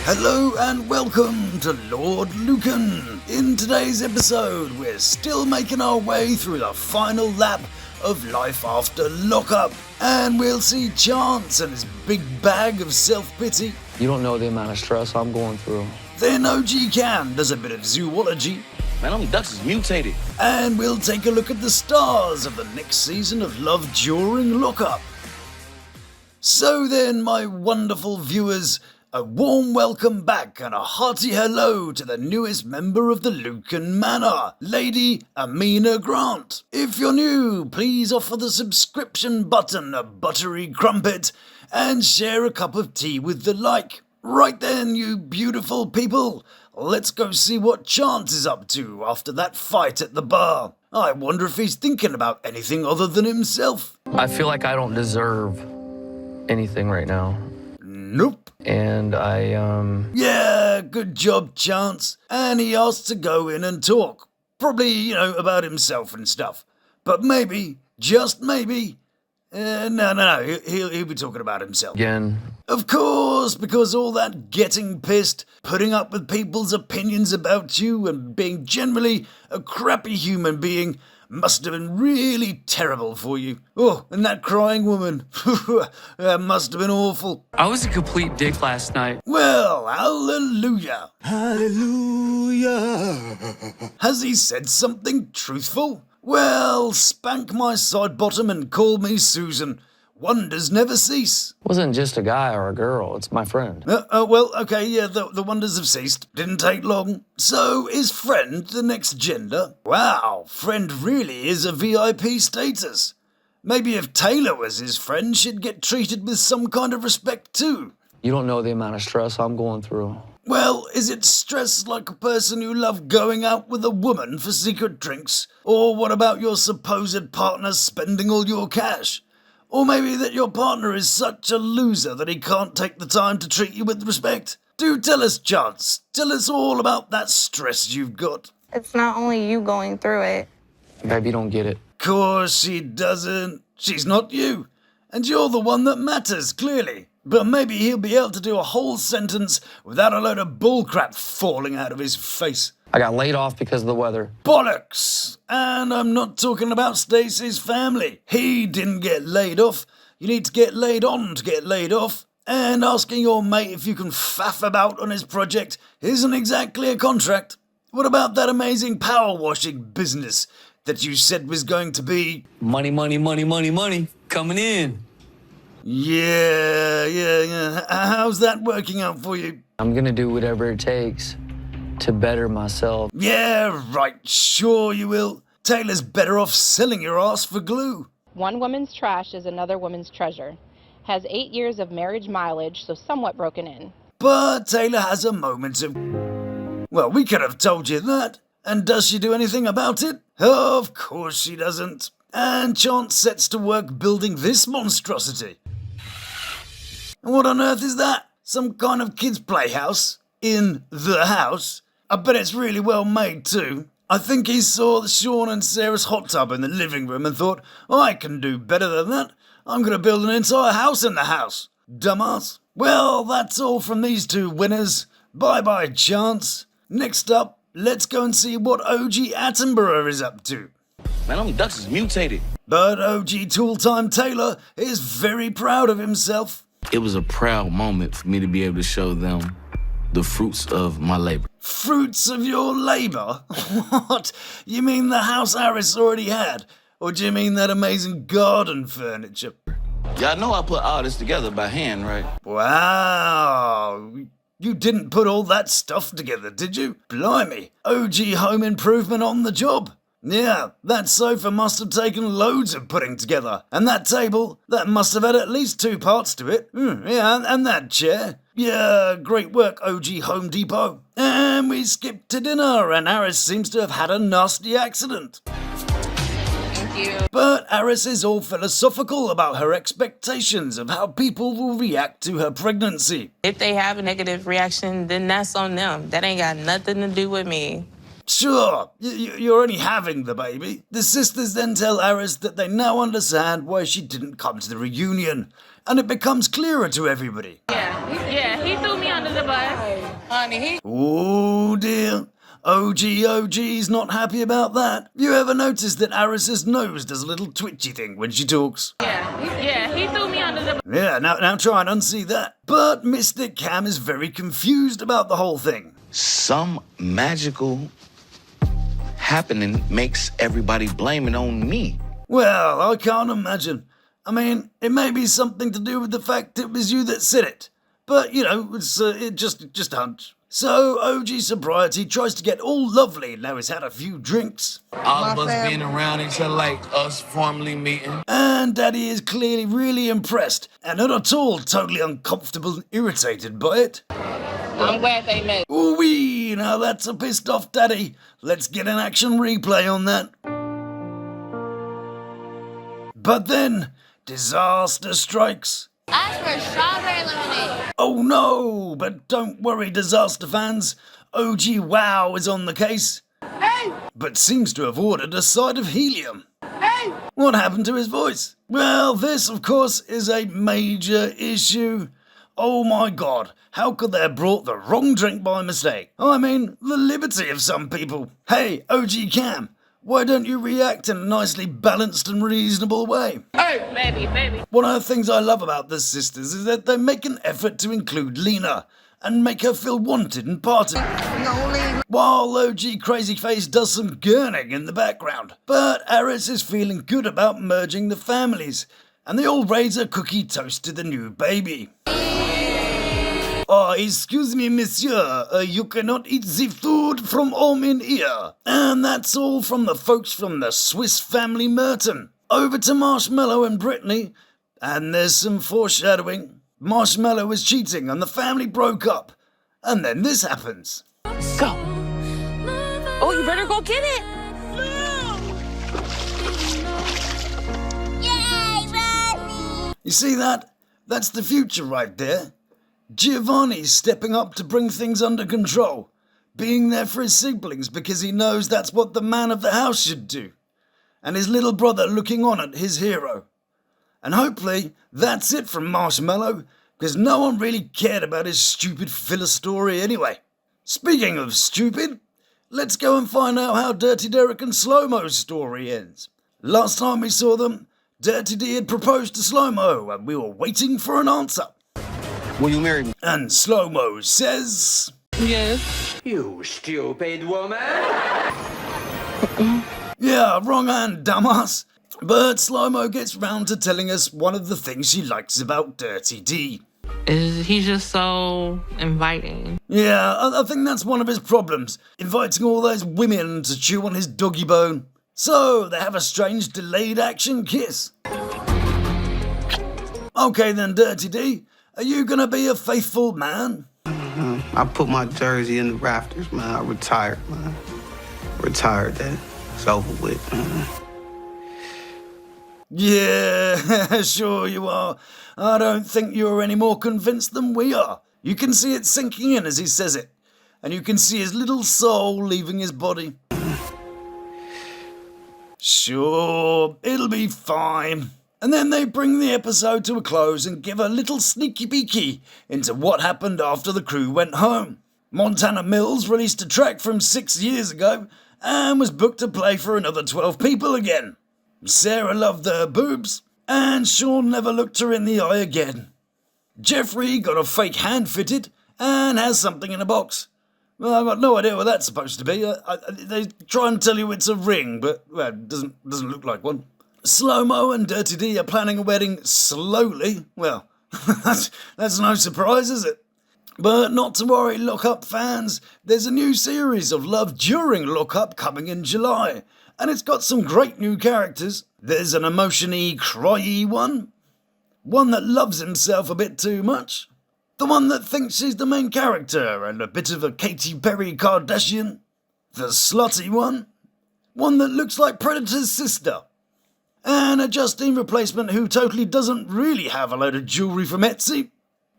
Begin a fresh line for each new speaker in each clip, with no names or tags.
Hello and welcome to Lawd Lukan. In today's episode, we're still making our way through the final lap of Life After Lockup, and we'll see Chance and his big bag of self-pity.
You don't know the amount of stress I'm going through.
Then OG Cam does a bit of zoology.
Man, them ducks is mutated.
And we'll take a look at the stars of the next season of Love During Lockup. So then, my wonderful viewers, a warm welcome back and a hearty hello to the newest member of the Lukan Manor, Lady Amina Grant. If you're new, please offer the subscription button a buttery crumpet and share a cup of tea with the like. Right then, you beautiful people, let's go see what Chance is up to after that fight at the bar. I wonder if he's thinking about anything other than himself.
I feel like I don't deserve anything right now.
Nope.
And
Yeah, good job, Chance. And he asked to go in and talk. Probably, about himself and stuff. But maybe, just maybe, no, he'll be talking about himself.
Again.
Of course, because all that getting pissed, putting up with people's opinions about you, and being generally a crappy human being must have been really terrible for you. Oh, and that crying woman. That must have been awful.
I was a complete dick last night.
Well, hallelujah.
Hallelujah.
Has he said something truthful? Well, spank my side bottom and call me Susan. Wonders never cease.
Wasn't just a guy or a girl, it's my friend.
Well, okay, yeah, the wonders have ceased. Didn't take long. So, is friend the next gender? Wow, friend really is a VIP status. Maybe if Taylor was his friend, she'd get treated with some kind of respect too.
You don't know the amount of stress I'm going through.
Well, is it stress like a person who loved going out with a woman for secret drinks? Or what about your supposed partner spending all your cash? Or maybe that your partner is such a loser that he can't take the time to treat you with respect? Do tell us, Chance. Tell us all about that stress you've got.
It's not only you going through it.
Babe, you don't get it.
Course she doesn't. She's not you. And you're the one that matters, clearly. But maybe he'll be able to do a whole sentence without a load of bullcrap falling out of his face.
I got laid off because of the weather.
Bollocks! And I'm not talking about Stacey's family. He didn't get laid off. You need to get laid on to get laid off. And asking your mate if you can faff about on his project isn't exactly a contract. What about that amazing power washing business that you said was going to be...
Money, money, money, money, money coming in.
Yeah. How's that working out for you?
I'm gonna do whatever it takes to better myself.
Yeah, right, sure you will. Taylor's better off selling your ass for glue.
One woman's trash is another woman's treasure. Has 8 years of marriage mileage, so somewhat broken in.
But Taylor has a moment of... Well, we could have told you that. And does she do anything about it? Of course she doesn't. And Chance sets to work building this monstrosity. And what on earth is that? Some kind of kids' playhouse? In the house? I bet it's really well made too. I think he saw Sean and Sarah's hot tub in the living room and thought, I can do better than that. I'm going to build an entire house in the house. Dumbass. Well, that's all from these two winners. Bye-bye, Chance. Next up, let's go and see what OG Attenborough is up to.
Man, them ducks is mutated.
But OG Tooltime Taylor is very proud of himself.
It was a proud moment for me to be able to show them the fruits of my labor.
Fruits of your labour? What? You mean the house Aris already had? Or do you mean that amazing garden furniture?
Y'all know I put all this together by hand, right?
Wow. You didn't put all that stuff together, did you? Blimey. OG home improvement on the job. Yeah, that sofa must have taken loads of putting together. And that table, that must have had at least 2 parts to it. Yeah, and that chair. Yeah, great work, OG Home Depot. And we skipped to dinner, and Aris seems to have had a nasty accident.
Thank you.
But Aris is all philosophical about her expectations of how people will react to her pregnancy.
If they have a negative reaction, then that's on them. That ain't got nothing to do with me.
Sure, you're only having the baby. The sisters then tell Aris that they now understand why she didn't come to the reunion, and it becomes clearer to everybody.
Yeah.
Yeah, he threw me under the bus. Honey,
Oh dear. OG's not happy about that. You ever noticed that Aris's nose does a little twitchy thing when she talks?
Yeah, he threw me under the bus.
Yeah, now try and unsee that. But Mystic Cam is very confused about the whole thing.
Some magical happening makes everybody blame it on me.
Well, I can't imagine. I mean, it may be something to do with the fact it was you that said it. But, you know, it's just a hunch. So, OG Sobriety tries to get all lovely now he's had a few drinks.
All of us being around each other like us formally meeting.
And Daddy is clearly really impressed and not at all totally uncomfortable and irritated by it.
I'm glad they met.
Ooh-wee, now that's a pissed off Daddy. Let's get an action replay on that. But then, disaster strikes.
Ask for strawberry lemonade.
Oh no, but don't worry, disaster fans. OG Wow is on the case. Hey! But seems to have ordered a side of helium. Hey! What happened to his voice? Well, this, of course, is a major issue. Oh my god, how could they have brought the wrong drink by mistake? I mean, the liberty of some people. Hey, OG Cam, why don't you react in a nicely balanced and reasonable way?
Hey, baby.
One of the things I love about the sisters is that they make an effort to include Lena and make her feel wanted and part of it. While OG Crazy Face does some gurning in the background. But Aris is feeling good about merging the families, and they all raise a cookie toast to the new baby. Oh, excuse me, monsieur, you cannot eat the food from home in here. And that's all from the folks from the Swiss Family Merton. Over to Marshmellow and Brittany, and there's some foreshadowing. Marshmellow was cheating and the family broke up. And then this happens.
Go. Oh, you better go get it.
You see that? That's the future right there. Giovanni's stepping up to bring things under control, being there for his siblings because he knows that's what the man of the house should do, and his little brother looking on at his hero. And hopefully that's it from Marshmellow, because no one really cared about his stupid filler story anyway. Speaking of stupid, let's go and find out how Dirty Derek and Slow-Mo's story ends. Last time we saw them, Dirty D had proposed to Slow-Mo and we were waiting for an answer.
Will you marry me?
And Slow-Mo says...
Yes.
You stupid woman!
Yeah, wrong hand, dumbass. But Slow-Mo gets round to telling us one of the things she likes about Dirty D.
He's just so inviting.
Yeah, I think that's one of his problems, inviting all those women to chew on his doggy bone. So, they have a strange delayed action kiss. Okay then, Dirty D, are you gonna be a faithful man?
I put my jersey in the rafters, man. I retired, man. Retired that. It's over with, man.
Yeah, sure you are. I don't think you're any more convinced than we are. You can see it sinking in as he says it. And you can see his little soul leaving his body. Sure, it'll be fine. And then they bring the episode to a close and give a little sneaky peeky into what happened after the crew went home. Montana Millz released a track from 6 years ago and was booked to play for another 12 people again. Sarah loved her boobs, and Sean never looked her in the eye again. Jeffrey got a fake hand fitted and has something in a box. Well, I've got no idea what that's supposed to be. They try and tell you it's a ring, but well, it doesn't look like one. Slow-Mo and Dirty D are planning a wedding slowly. Well, that's no surprise, is it? But not to worry, Lockup fans. There's a new series of Love During Lockup coming in July, and it's got some great new characters. There's an emotion-y, cry-y one that loves himself a bit too much, the one that thinks she's the main character and a bit of a Katy Perry Kardashian, the slutty one that looks like Predator's sister, and a Justine replacement who totally doesn't really have a load of jewellery from Etsy.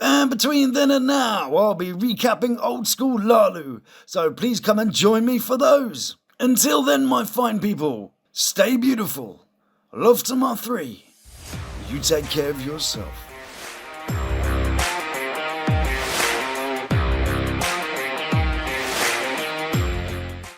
And between then and now, I'll be recapping old school Lalu, so please come and join me for those. Until then, my fine people, stay beautiful. Love to my three. You take care of yourself.